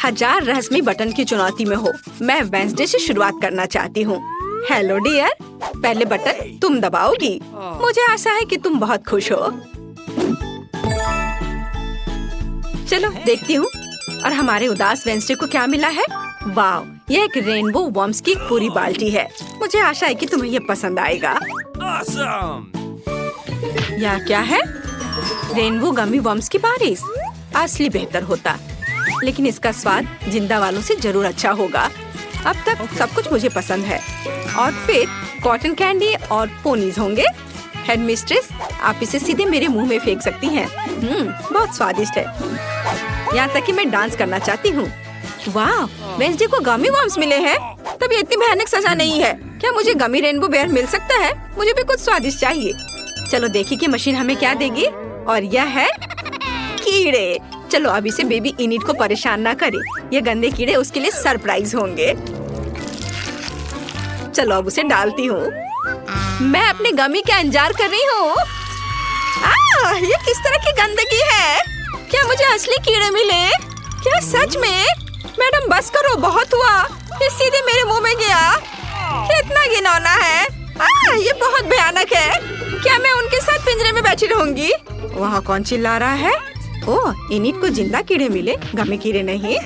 1000 रहस्यमयी बटन की चुनौती में हो। मैं वेंसडे से शुरुआत करना चाहती हूँ। हेलो डियर, पहले बटन तुम दबाओगी। मुझे आशा है कि तुम बहुत खुश हो। चलो देखती हूँ। और हमारे उदास वेंसडे को क्या मिला है? वाह, यह एक रेनबो वर्म्स की एक पूरी बाल्टी है। मुझे आशा है कि तुम्हें ये पसंद आएगा। यह क्या है? रेनबो गमी वर्म्स की बारिश। असली बेहतर होता, लेकिन इसका स्वाद जिंदा वालों से जरूर अच्छा होगा। अब तक सब कुछ मुझे पसंद है। और फिर कॉटन कैंडी और पोनीज होंगे। हेड मिस्ट्रेस, आप इसे सीधे मेरे मुंह में फेंक सकती हैं। बहुत स्वादिष्ट है। यहाँ तक कि मैं डांस करना चाहती हूँ। वाह, वेंसडे को गमी वर्म्स मिले हैं। तब ये इतनी भयानक सजा नहीं है। क्या मुझे गमी रेनबो बेयर मिल सकता है? मुझे भी कुछ स्वादिष्ट चाहिए। चलो देखिए कि मशीन हमें क्या देगी। और यह है कीड़े। चलो अब इसे बेबी इनिट को परेशान ना करे। ये गंदे कीड़े उसके लिए सरप्राइज होंगे। चलो अब उसे डालती हूँ। मैं अपने गमी का इंतजार कर रही हूँ। ये किस तरह की गंदगी है? क्या मुझे असली कीड़े मिले? क्या सच में? मैडम बस करो, बहुत हुआ। ये सीधे मेरे मुंह में गया। कितना घिनौना है। ये बहुत भयानक है। क्या मैं उनके साथ पिंजरे में बैठी रहूंगी? वहाँ कौन चिल्ला रहा है? ओह, इनिट को जिंदा कीड़े मिले, गमी कीड़े नहीं।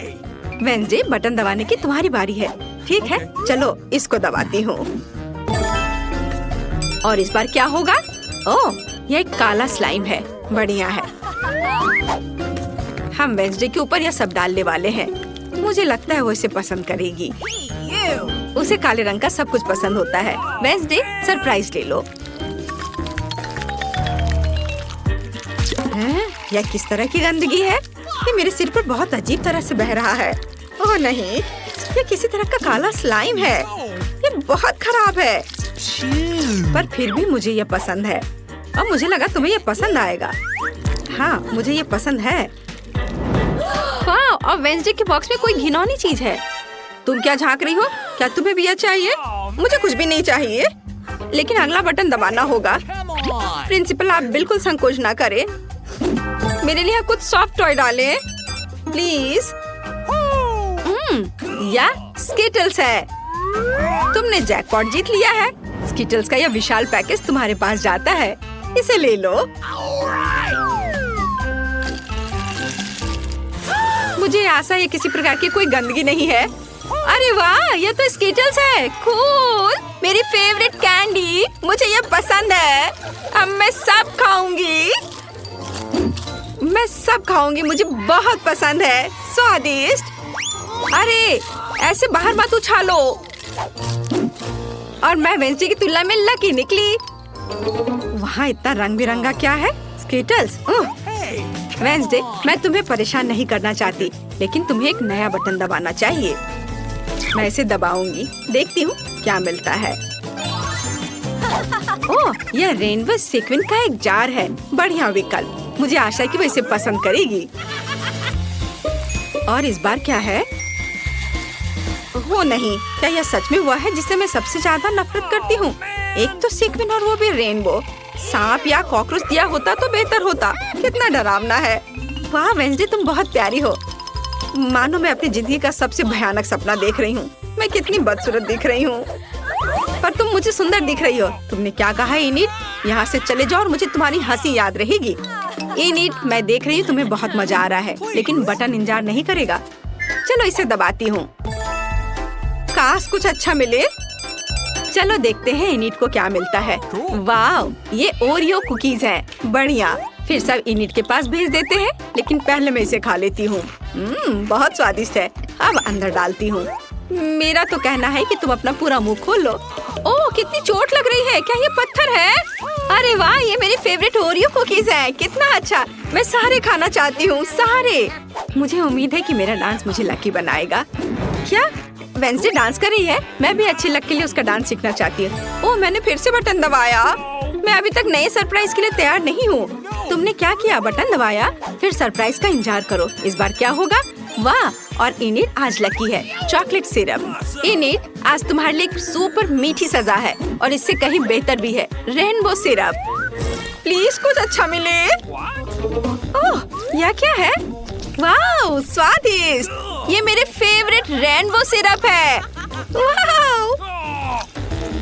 वेंसडे, बटन दबाने की तुम्हारी बारी है। ठीक है, चलो इसको दबाती हूँ। और इस बार क्या होगा? ओह, यह एक काला स्लाइम है। बढ़िया है। हम वेंसडे के ऊपर यह सब डालने वाले हैं। मुझे लगता है वो इसे पसंद करेगी। उसे काले रंग का सब कुछ पसंद होता है। वेंसडे, सरप्राइज ले लो। यह किस तरह की गंदगी है? ये मेरे सिर पर बहुत अजीब तरह से बह रहा है। ओह नहीं, ये किसी तरह का काला स्लाइम है। ये बहुत खराब है। पर फिर भी मुझे ये पसंद है। और मुझे लगा तुम्हें ये पसंद आएगा। हाँ, मुझे ये पसंद है। हाँ, और वेंसडे के बॉक्स में कोई घिनौनी चीज है। तुम क्या झांक रही हो? क्या तुम्हें भी यह चाहिए? मुझे कुछ भी नहीं चाहिए, लेकिन अगला बटन दबाना होगा। प्रिंसिपल, आप बिल्कुल संकोच ना करें। मेरे लिए कुछ सॉफ्ट टॉय डालें, प्लीज। या स्किटल्स है। तुमने जैकपॉट जीत लिया है। स्किटल्स का यह विशाल पैकेज तुम्हारे पास जाता है। इसे ले लो। मुझे आशा है किसी प्रकार की कोई गंदगी नहीं है। अरे वाह, ये तो स्किटल्स है। कूल, मेरी फेवरेट कैंडी। मुझे ये पसंद है। अब मैं सब खाऊंगी। मुझे बहुत पसंद है। स्वादिष्ट। अरे ऐसे बाहर मत उछालो। और मैं वेंसडे की तुलना में लकी निकली। वहाँ इतना रंग बिरंगा क्या है? स्किटल्स। वेंसडे, मैं तुम्हें परेशान नहीं करना चाहती, लेकिन तुम्हें एक नया बटन दबाना चाहिए। मैं इसे दबाऊंगी। देखती हूँ क्या मिलता है। ओह, यह रेनबो सीक्वेंस का एक जार है। बढ़िया विकल्प। मुझे आशा है कि वो इसे पसंद करेगी। और इस बार क्या है? वो नहीं, क्या यह सच में हुआ है जिससे मैं सबसे ज्यादा नफरत करती हूँ? एक तो सीक्वेंस और वो भी रेनबो। सांप या कॉकरोच दिया होता तो बेहतर होता। कितना डरावना है। वाह वेंसडे, तुम बहुत प्यारी हो। मानो मैं अपनी जिंदगी का सबसे भयानक सपना देख रही हूँ। मैं कितनी बदसूरत दिख रही हूँ, पर तुम मुझे सुंदर दिख रही हो। तुमने क्या कहा इनिट? यहाँ से चले जाओ और मुझे तुम्हारी हंसी याद रहेगी। इनिट, मैं देख रही हूँ तुम्हें बहुत मजा आ रहा है, लेकिन बटन इंतजार नहीं करेगा। चलो इसे दबाती हूँ। काश कुछ अच्छा मिले। चलो देखते हैं इनिट को क्या मिलता है। वाह, ये ओरियो कुकीज हैं। बढ़िया। फिर सब इनिट के पास भेज देते हैं, लेकिन पहले मैं इसे खा लेती हूँ। बहुत स्वादिष्ट है। अब अंदर डालती हूँ। मेरा तो कहना है कि तुम अपना पूरा मुंह खोल लो। ओह, कितनी चोट लग रही है। क्या ये पत्थर है? अरे वाह, ये मेरी फेवरेट ओरियो कुकीज है। कितना अच्छा। मैं सारे खाना चाहती हूँ, सारे। मुझे उम्मीद है कि मेरा डांस मुझे लकी बनाएगा। क्या वेंसडे डांस कर रही है? मैं भी अच्छी लक के लिए उसका डांस सीखना चाहती हूँ। ओह, मैंने फिर से बटन दबाया। मैं अभी तक नए सरप्राइज के लिए तैयार नहीं हूँ। तुमने क्या किया? बटन दबाया, फिर सरप्राइज का इंतजार करो। इस बार क्या होगा? वाह, और इनिट आज लकी है। Chocolate syrup. इनिट, आज तुम्हारे लिए एक सुपर मीठी सजा है, और इससे कहीं बेहतर भी है। Rainbow syrup. प्लीज कुछ अच्छा मिले। ओह, यह क्या है? वाह, स्वादिष्ट! ये मेरे फेवरेट रेनबो सिरप है। वाओ!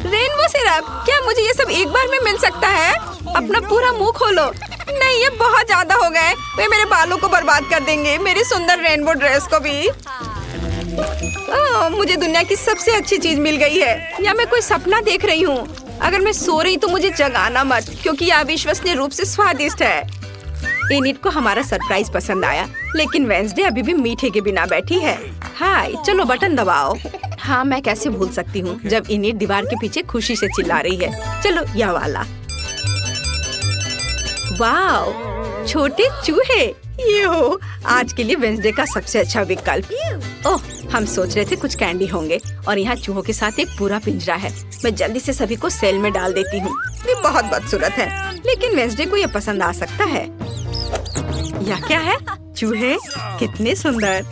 रेनबो सिरप, क्या मुझे ये सब एक बार में मिल सकता है? अपना पूरा मुंह खोलो। नहीं, ये बहुत ज्यादा हो गए। वे मेरे बालों को बर्बाद कर देंगे, मेरी सुंदर रेनबो ड्रेस को भी। मुझे दुनिया की सबसे अच्छी चीज मिल गई है। या मैं कोई सपना देख रही हूँ? अगर मैं सो रही तो मुझे जगाना मत, क्योंकि यह अविश्वसनीय रूप से स्वादिष्ट है। एनिट को हमारा सरप्राइज पसंद आया, लेकिन वेंसडे अभी भी मीठे के बिना बैठी है। हाय, चलो बटन दबाओ। हाँ, मैं कैसे भूल सकती हूँ जब एनिट दीवार के पीछे खुशी से चिल्ला रही है। चलो यह वाला। वाओ, छोटे चूहे! ये हो आज के लिए वेंसडे का सबसे अच्छा विकल्प। ओह, हम सोच रहे थे कुछ कैंडी होंगे और यहाँ चूहों के साथ एक पूरा पिंजरा है। मैं जल्दी से सभी को सेल में डाल देती हूँ। ये बहुत बदसूरत है, लेकिन वेंसडे को ये पसंद आ सकता है। यह क्या है? चूहे कितने सुंदर!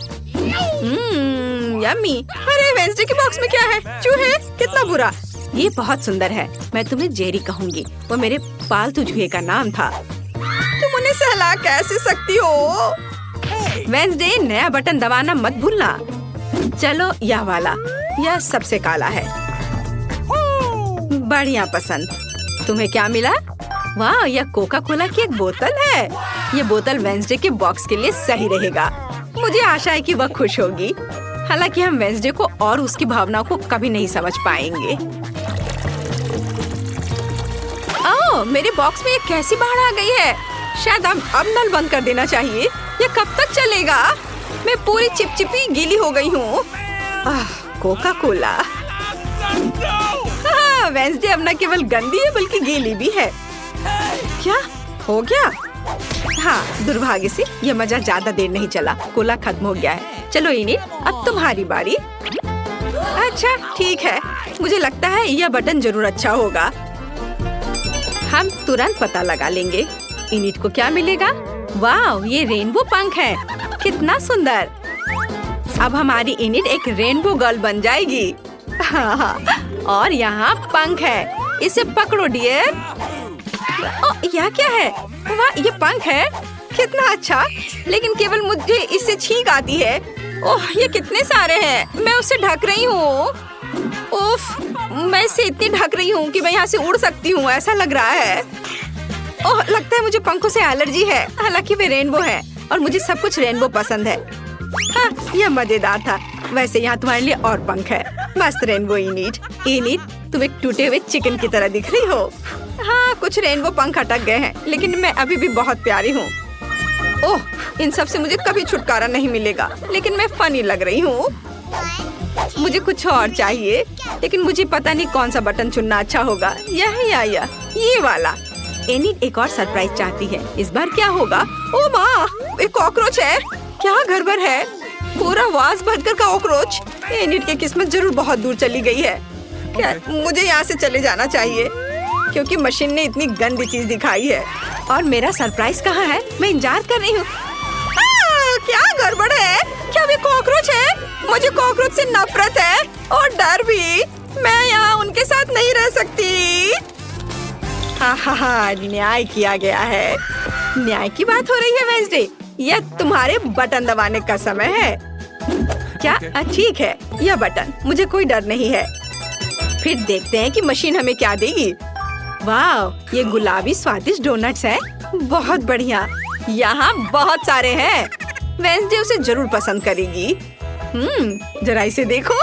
यम्मी! अरे वेंसडे के बॉक्स में क्या है? चूहे, कितना बुरा! ये बहुत सुंदर है। मैं तुम्हें जेरी कहूँगी, वो मेरे पालतू चूहे का नाम था। तुम उन्हें सहला कैसे सकती हो? वेंसडे, नया बटन दबाना मत भूलना। चलो यह वाला, यह सबसे काला है। बढ़िया पसंद। तुम्हें क्या मिला? वाह, यह कोका कोला की एक बोतल है। ये बोतल वेंसडे के बॉक्स के लिए सही रहेगा। मुझे आशा है कि वह खुश होगी। हालांकि हम वेंसडे को और उसकी भावनाओं को कभी नहीं समझ पाएंगे। ओह, मेरे बॉक्स में ये कैसी बाढ़ आ गई है? शायद अब नल बंद कर देना चाहिए। ये कब तक चलेगा? मैं पूरी चिपचिपी गीली हो गई हूँ। Coca Cola. हाँ, वेंसडे अब न केवल गंदी है बल्कि गीली भी है। क्या हो गया? हाँ, दुर्भाग्य से यह मजा ज्यादा देर नहीं चला। कोला खत्म हो गया है। चलो एनिट, अब तुम्हारी बारी। अच्छा ठीक है, मुझे लगता है यह बटन जरूर अच्छा होगा। हम तुरंत पता लगा लेंगे। एनिट को क्या मिलेगा? वाह, ये रेनबो पंख है। कितना सुंदर! अब हमारी एनिट एक रेनबो गर्ल बन जाएगी। और यहाँ पंख है, इसे पकड़ो डियर। यह क्या है? वाह, ये पंख है। कितना अच्छा, लेकिन केवल मुझे इससे छींक आती है। ओह, ये कितने सारे हैं। मैं उसे ढक रही हूँ। उफ, मैं इसे इतनी ढक रही हूँ कि मैं यहाँ से उड़ सकती हूँ, ऐसा लग रहा है। ओह, लगता है मुझे पंखों से एलर्जी है। हालांकि वे रेनबो है और मुझे सब कुछ रेनबो पसंद है। हाँ, यह मजेदार था। वैसे यहाँ तुम्हारे लिए और पंख है। मस्त रेनबो एनिट। एनिट, तुम एक टूटे हुए चिकन की तरह दिख रही हो। हाँ, कुछ रेनबो पंख अटक गए हैं, लेकिन मैं अभी भी बहुत प्यारी हूँ। ओह, इन सब से मुझे कभी छुटकारा नहीं मिलेगा, लेकिन मैं फनी लग रही हूँ। मुझे कुछ और चाहिए, लेकिन मुझे पता नहीं कौन सा बटन चुनना अच्छा होगा। यह या ये वाला। एनिट एक और सरप्राइज चाहती है। इस बार क्या होगा? ओ माँ, एक कॉकरोच है। क्या गड़बड़ है? पूरा वास भरकर का कॉकरोच। एनिट की किस्मत जरूर बहुत दूर चली गई है। क्या मुझे यहाँ से चले जाना चाहिए, क्योंकि मशीन ने इतनी गंदी चीज दिखाई है। और मेरा सरप्राइज कहाँ है? मैं इंतजार कर रही हूँ। क्या गड़बड़ है? क्या वे कॉकरोच है? मुझे कॉकरोच से नफरत है और डर भी। मैं यहाँ उनके साथ नहीं रह सकती। हाँ, न्याय किया गया है। न्याय की बात हो रही है वेंसडे। यह तुम्हारे बटन दबाने का समय है। क्या? ठीक है, यह बटन। मुझे कोई डर नहीं है। फिर देखते हैं कि मशीन हमें क्या देगी। वाह, ये गुलाबी स्वादिष्ट डोनट्स है। बहुत बढ़िया। यहाँ बहुत सारे हैं। वेंसडे उसे जरूर पसंद करेगी। जरा इसे देखो।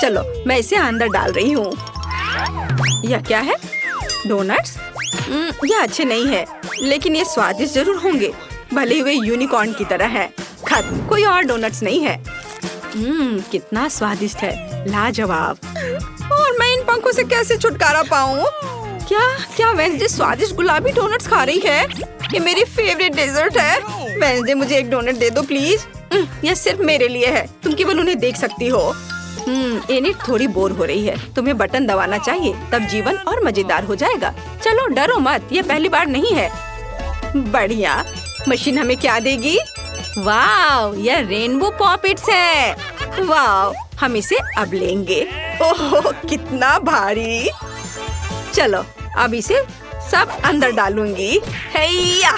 चलो, मैं इसे अंदर डाल रही हूँ। यह क्या है? डोनट्स? यह अच्छे नहीं है, लेकिन ये स्वादिष्ट जरूर होंगे। भले ही वे यूनिकॉर्न की तरह है। खत्म, कोई और डोनट्स नहीं है। कितना स्वादिष्ट है, लाजवाब। और मैं इन पंखों से कैसे छुटकारा पाऊँ? क्या वेंसडे स्वादिष्ट गुलाबी डोनट्स खा रही है? ये मेरी फेवरेट डेजर्ट है। वेंसडे, मुझे एक डोनट दे दो प्लीज। यह सिर्फ मेरे लिए है, तुम केवल उन्हें देख सकती हो। एनिट थोड़ी बोर हो रही है। तुम्हें बटन दबाना चाहिए, तब जीवन और मजेदार हो जाएगा। चलो डरो मत, ये पहली बार नहीं है। बढ़िया। मशीन हमें क्या देगी? वाह, यह रेनबो पॉपेट्स है। वाह, हम इसे अब लेंगे। ओह, कितना भारी। चलो, अब इसे सब अंदर डालूंगी। हैया!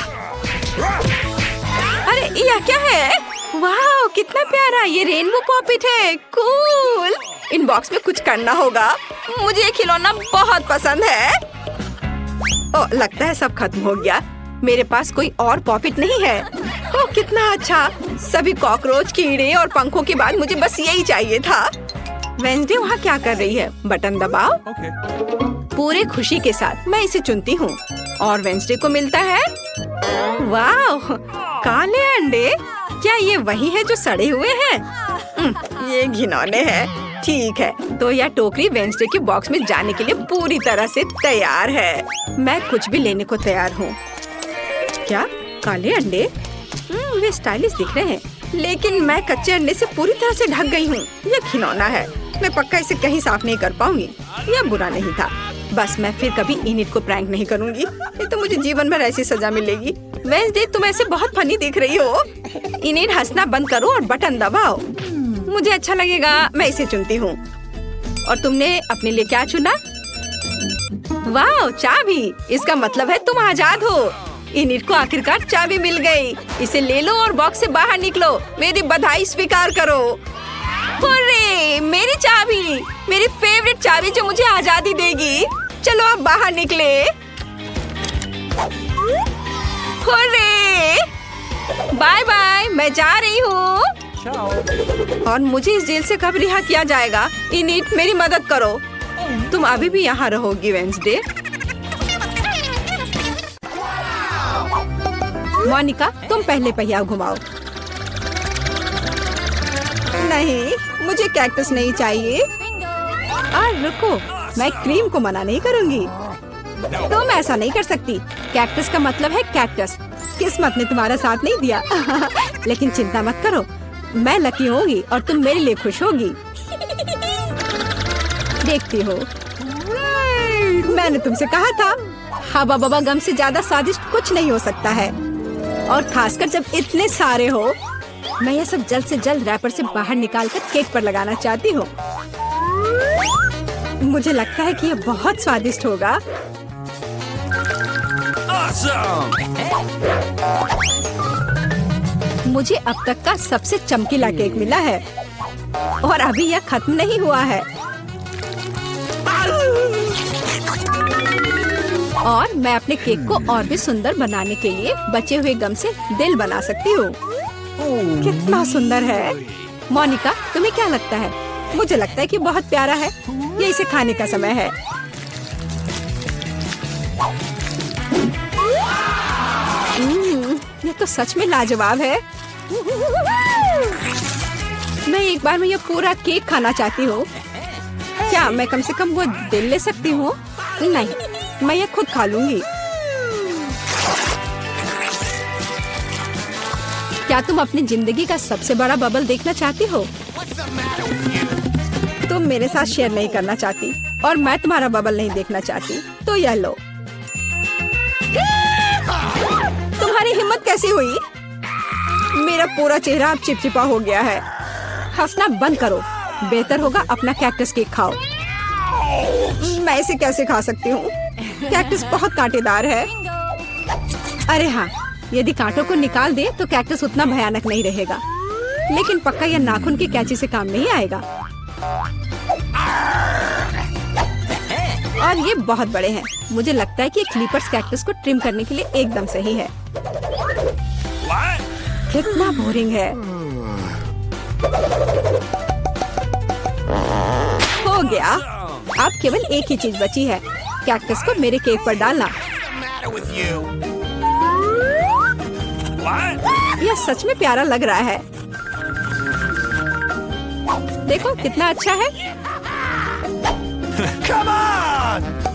अरे यह क्या है? वाह कितना प्यारा, ये रेनबो पॉपिट है। कूल। इन बॉक्स में कुछ करना होगा। मुझे ये खिलौना बहुत पसंद है। ओह लगता है सब खत्म हो गया। मेरे पास कोई और पॉपिट नहीं है। ओह कितना अच्छा। सभी कॉकरोच, कीड़े और पंखों के बाद मुझे बस यही चाहिए था। वेंसडे वहाँ क्या कर रही है? बटन दबाओ। पूरे खुशी के साथ मैं इसे चुनती हूँ और वेंसडे को मिलता है वाह काले अंडे। क्या ये वही है जो सड़े हुए हैं? ये घिनौने हैं। ठीक है, तो यह टोकरी वेंसडे के बॉक्स में जाने के लिए पूरी तरह से तैयार है। मैं कुछ भी लेने को तैयार हूँ। क्या काले अंडे? वे स्टाइलिश दिख रहे हैं, लेकिन मैं कच्चे अंडे से पूरी तरह से ढक गई हूँ। यह खिलौना है, मैं पक्का इसे कहीं साफ नहीं कर पाऊंगी। यह बुरा नहीं था। बस मैं फिर कभी इनिट को प्रैंक नहीं करूंगी, नहीं तो मुझे जीवन भर ऐसी सजा मिलेगी। वेंसडे तुम ऐसे बहुत फनी दिख रही हो। इनिट हंसना बंद करो और बटन दबाओ। मुझे अच्छा लगेगा, मैं इसे चुनती हूँ। और तुमने अपने लिए क्या चुना? वाह चाबी। इसका मतलब है तुम आजाद हो। इनिट को आखिरकार चाबी मिल गई। इसे ले लो और बॉक्स से बाहर निकलो। मेरी बधाई स्वीकार करो। हुर्रे, मेरी चाबी, मेरी फेवरेट चाबी जो मुझे आजादी देगी। चलो अब बाहर निकले। हुर्रे, बाय बाय, मैं जा रही हूँ। और मुझे इस जेल से कब रिहा किया जाएगा? इनिट मेरी मदद करो। तुम अभी भी यहाँ रहोगी वेंसडे। मोनिका तुम पहले पहिया घुमाओ। नहीं, मुझे कैक्टस नहीं चाहिए। रुको, मैं क्रीम को मना नहीं करूंगी। तुम ऐसा नहीं कर सकती। कैक्टस का मतलब है कैक्टस। किस्मत ने तुम्हारा साथ नहीं दिया। लेकिन चिंता मत करो, मैं लकी होगी और तुम मेरे लिए खुश होगी। देखती हो, मैंने तुमसे कहा था हवा बबा गम से ज्यादा स्वादिष्ट कुछ नहीं हो सकता है। और खासकर जब इतने सारे हो। मैं ये सब जल्द से जल्द रैपर से बाहर निकालकर केक पर लगाना चाहती हूँ। मुझे लगता है कि ये बहुत स्वादिष्ट होगा। मुझे अब तक का सबसे चमकीला केक मिला है और अभी यह खत्म नहीं हुआ है। और मैं अपने केक को और भी सुंदर बनाने के लिए बचे हुए गम से दिल बना सकती हूँ। कितना सुंदर है। मोनिका तुम्हें क्या लगता है? मुझे लगता है कि बहुत प्यारा है। ये इसे खाने का समय है। ये तो सच में लाजवाब है। मैं एक बार में ये पूरा केक खाना चाहती हूँ। क्या मैं कम से कम वो दिल ले सकती हूँ? नहीं, मैं ये खुद खा लूंगी। क्या तुम अपनी जिंदगी का सबसे बड़ा बबल देखना चाहती हो? तुम मेरे साथ शेयर नहीं करना चाहती और मैं तुम्हारा बबल नहीं देखना चाहती, तो यह लो। तुम्हारी हिम्मत कैसी हुई? मेरा पूरा चेहरा अब चिपचिपा हो गया है। हंसना बंद करो। बेहतर होगा अपना कैक्टस केक खाओ। मैं इसे कैसे खा सकती हूँ? कैक्टस बहुत कांटेदार है। अरे हाँ, यदि कांटों को निकाल दे तो कैक्टस उतना भयानक नहीं रहेगा। लेकिन पक्का यह नाखून की कैंची से काम नहीं आएगा। और ये बहुत बड़े हैं। मुझे लगता है कि क्लिपर्स कैक्टस को ट्रिम करने के लिए एकदम सही है। कितना बोरिंग है। हो गया। अब केवल एक ही चीज बची है, कैक्टस को मेरे केक पर डालना। यह सच में प्यारा लग रहा है। देखो कितना अच्छा है।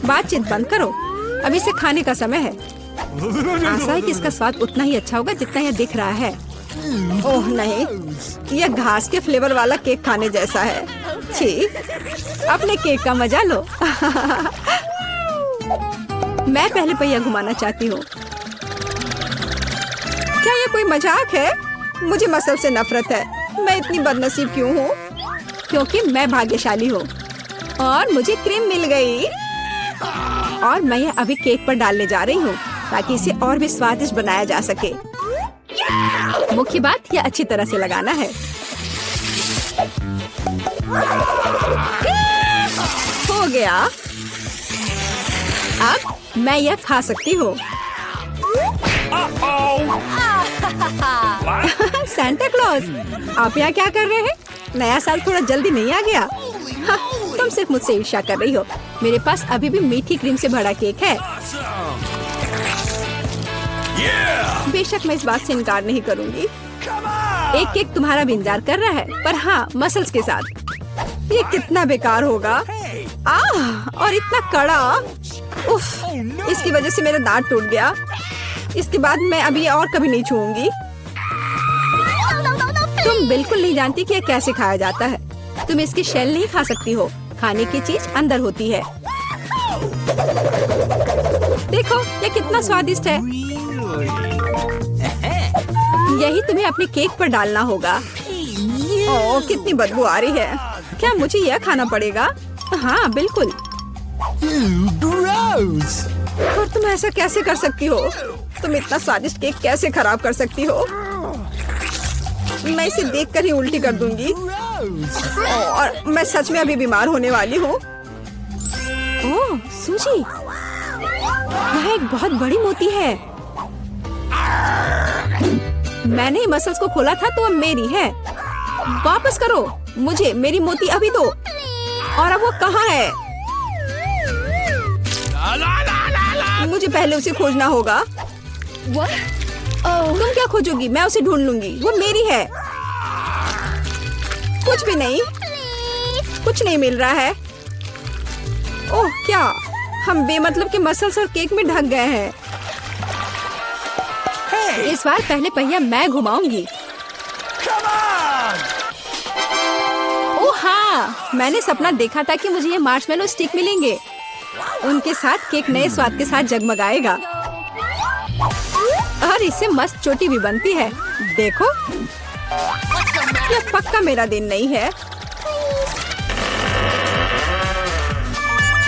बातचीत बंद करो, अब इसे खाने का समय है। आशा है कि इसका स्वाद उतना ही अच्छा होगा जितना यह दिख रहा है। ओह नहीं, यह घास के फ्लेवर वाला केक खाने जैसा है। छी, अपने केक का मजा लो। मैं पहले पहिया घुमाना चाहती हूँ। क्या ये कोई मजाक है? मुझे मसल से नफरत है। मैं इतनी बदनसीब क्यों हूँ? क्योंकि मैं भाग्यशाली हूँ और मुझे क्रीम मिल गई। और मैं यह अभी केक पर डालने जा रही हूँ ताकि इसे और भी स्वादिष्ट बनाया जा सके। मुख्य बात ये अच्छी तरह से लगाना है। हो गया। अब मैं यह खा सकती हूँ। सांता क्लॉज, आप यहाँ क्या कर रहे हैं? नया साल थोड़ा जल्दी नहीं आ गया? हाँ, तुम सिर्फ मुझसे ईर्ष्या कर रही हो। मेरे पास अभी भी मीठी क्रीम से भरा केक है। बेशक मैं इस बात से इनकार नहीं करूँगी। एक केक तुम्हारा भी इंतजार कर रहा है, पर हाँ, मसल्स के साथ। ये कितना बेकार होगा। और इतना कड़ा। उफ, इसकी वजह से मेरा दांत टूट गया। इसके बाद मैं अभी और कभी नहीं छूऊंगी। तुम बिल्कुल नहीं जानती कि यह कैसे खाया जाता है। तुम इसकी शेल नहीं खा सकती हो। खाने की चीज अंदर होती है। देखो, यह कितना स्वादिष्ट है। यही तुम्हें अपने केक पर डालना होगा। ओह, कितनी बदबू आ रही है। क्या मुझे यह खाना पड़ेगा? हाँ, बिल्कुल। और तुम ऐसा कैसे कर सकती हो? तुम इतना स्वादिष्ट केक कैसे खराब कर सकती हो? मैं इसे देखकर ही उल्टी कर दूंगी। और मैं सच में अभी बीमार होने वाली हूँ। ओह, सूजी, यह एक बहुत बड़ी मोती है। मैंने मसल्स को खोला था तो अब मेरी है। वापस करो मुझे मेरी मोती अभी दो। और अब वो कहाँ है? मुझे पहले उसे खोजना होगा। तुम क्या खोजोगी? मैं उसे ढूंढ लूंगी। वो मेरी है। कुछ भी नहीं, कुछ नहीं मिल रहा है। ओह, क्या हम बेमतलब के मसल्स और केक में ढक गए हैं। इस बार पहले पहिया मैं घुमाऊंगी। ओह हाँ, मैंने सपना देखा था कि मुझे ये मार्शमेलो स्टिक मिलेंगे। उनके साथ केक नए स्वाद के साथ जगमगाएगा। और इससे मस्त चोटी भी बनती है। देखो, यह पक्का मेरा दिन नहीं है।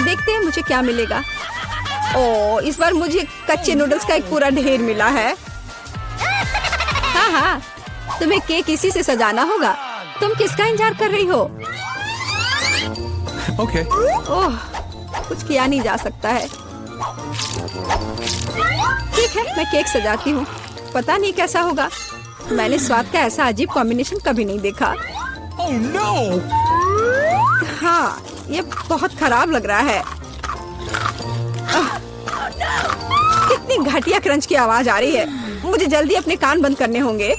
देखते हैं मुझे क्या मिलेगा। ओह, इस बार मुझे कच्चे नूडल्स का एक पूरा ढेर मिला है। हाँ हाँ, तुम्हें केक इसी से सजाना होगा। तुम किसका इंतजार कर रही हो? Okay. ओह, कुछ किया नहीं जा सकता है। ठीक है, मैं केक सजाती हूँ। पता नहीं कैसा होगा। मैंने स्वाद का ऐसा अजीब कॉम्बिनेशन कभी नहीं देखा। Oh no! हाँ, ये बहुत खराब लग रहा है। कितनी घटिया क्रंच की आवाज आ रही है। मुझे जल्दी अपने कान बंद करने होंगे।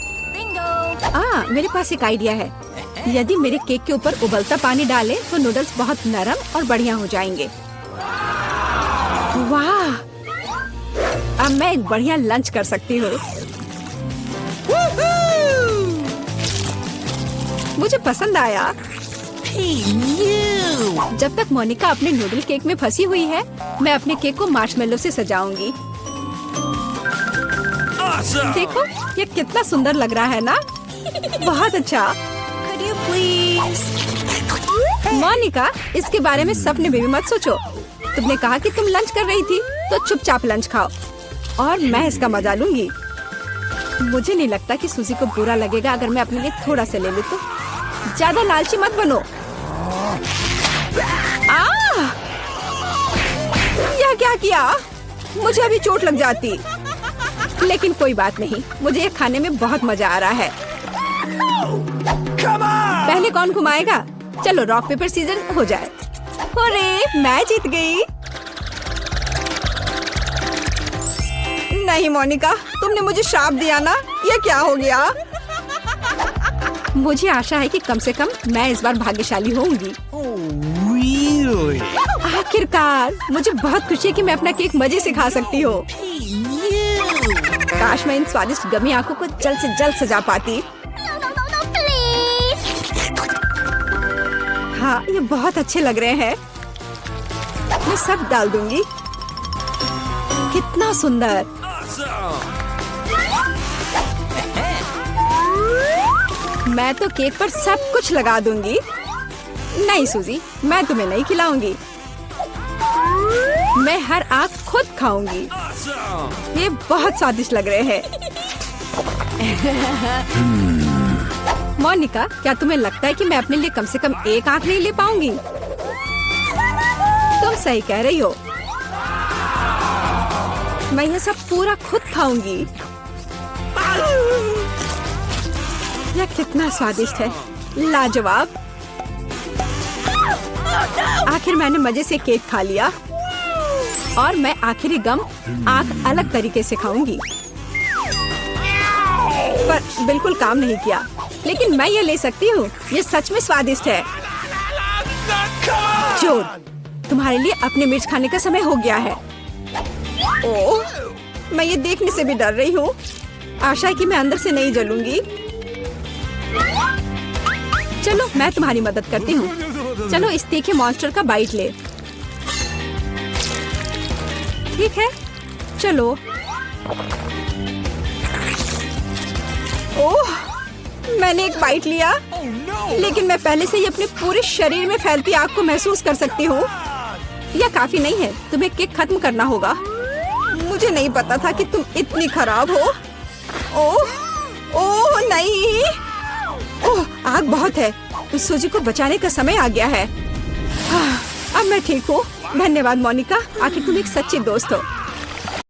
मेरे पास एक आइडिया है। यदि मेरे केक के ऊपर उबलता पानी डालें तो नूडल्स बहुत नरम और बढ़िया हो जाएंगे। वाह! अब मैं एक बढ़िया लंच कर सकती हूँ। मुझे पसंद आया। जब तक मोनिका अपने नूडल केक में फंसी हुई है, मैं अपने केक को मार्शमेलो से सजाऊंगी। देखो, ये कितना सुंदर लग रहा है ना? बहुत अच्छा। मोनिका, इसके बारे में सपने में भी मत सोचो। तुमने कहा कि तुम लंच कर रही थी, तो चुपचाप लंच खाओ और मैं इसका मजा लूंगी। मुझे नहीं लगता कि सूजी को बुरा लगेगा अगर मैं अपने लिए थोड़ा सा ले लूं तो। ज्यादा लालची मत बनो। यह क्या किया? मुझे अभी चोट लग जाती। लेकिन कोई बात नहीं, मुझे ये खाने में बहुत मजा आ रहा है। पहले कौन घुमाएगा? चलो रॉक पेपर सीजर हो जाए। अरे, मैं जीत गई। नहीं मोनिका, तुमने मुझे श्राप दिया ना। ये क्या हो गया? मुझे आशा है कि कम से कम मैं इस बार भाग्यशाली होंगी। Really? आखिरकार, मुझे बहुत खुशी है कि मैं अपना केक मजे से खा सकती हूँ। काश मैं इन स्वादिष्ट गमी आंखों को जल्द से जल्द सजा पाती। हाँ, ये बहुत अच्छे लग रहे हैं। मैं सब डाल दूंगी। कितना सुंदर। मैं तो केक पर सब कुछ लगा दूंगी। नहीं सूजी, मैं तुम्हें नहीं खिलाऊंगी। मैं हर आंख खुद खाऊंगी। ये बहुत स्वादिष्ट लग रहे हैं। मोनिका, क्या तुम्हें लगता है कि मैं अपने लिए कम से कम एक आंख नहीं ले पाऊंगी? तुम सही कह रही हो। मैं यह सब पूरा खुद खाऊंगी। यह कितना स्वादिष्ट है, लाजवाब। आखिर मैंने मजे से केक खा लिया और मैं आखिरी गम आंख अलग तरीके से खाऊंगी। पर बिल्कुल काम नहीं किया, लेकिन मैं ये ले सकती हूँ। ये सच में स्वादिष्ट है। जोर, तुम्हारे लिए अपने मिर्च खाने का समय हो गया है। ओह, मैं ये देखने से भी डर रही हूँ। आशा है कि मैं अंदर से नहीं जलूंगी। चलो, मैं तुम्हारी मदद करती हूँ। चलो, इस तीखे मॉन्स्टर का बाइट ले। ठीक है, चलो। ओह, मैंने एक बाइट लिया, लेकिन मैं पहले से ही अपने पूरे शरीर में फैलती आग को महसूस कर सकती हूँ। यह काफी नहीं है, तुम्हें केक खत्म करना होगा। मुझे नहीं पता था कि तुम इतनी खराब हो। ओह, ओह नहीं। ओह, आग बहुत है। उस सूजी को बचाने का समय आ गया है। अब मैं ठीक हूँ। धन्यवाद मोनिका, आखिर तुम एक सच्ची दोस्त हो।